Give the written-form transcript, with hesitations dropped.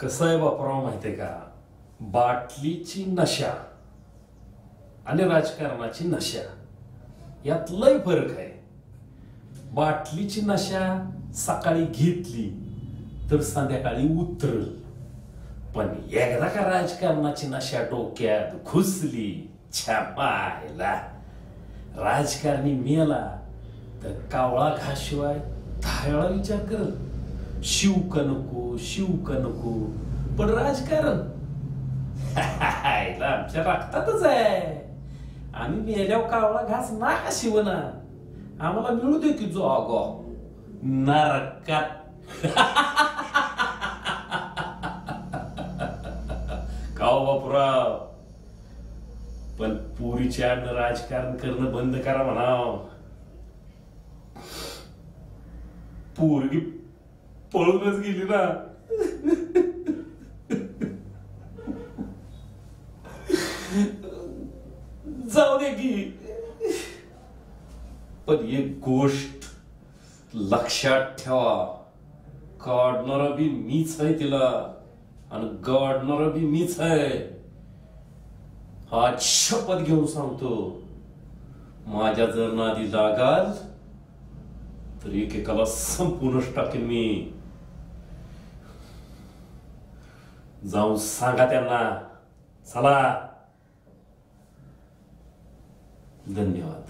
कसं आहे बापराव माहितीये का, बाटलीची नशा आणि राजकारणाची नशा यात लय फरक आहे. बाटलीची नशा सकाळी घेतली तर संध्याकाळी उतरल, पण एकदा का राजकारणाची नशा डोक्यात घुसली, छापायला राजकारणी मेला तर कावळा घाशिवाय 10 वेळा विचार करल, शिव का नको, शिव का नको. पण राजकारण आमच्या रक्तातच आहे. आम्ही मेल्यावर कावळा घास ना का शिवना, आम्हाला मिळू दे की जागा नरकात. काव बापुराव, पण पुरीच्या आडनं राजकारण करणं बंद करा म्हणाव. पोरगी पळूनच गेली ना. जाऊ दे की, पण एक गोष्ट लक्षात ठेवा, काढणारा बी मीच आहे तिला आणि गाडणारा बी मीच आहे. आज शपथ घेऊन सांगतो, माझ्या जर नादी लागाल तर एकेकाला संपूर्णच टाकेन मी. जाऊन सांगा त्यांना. चला, धन्यवाद.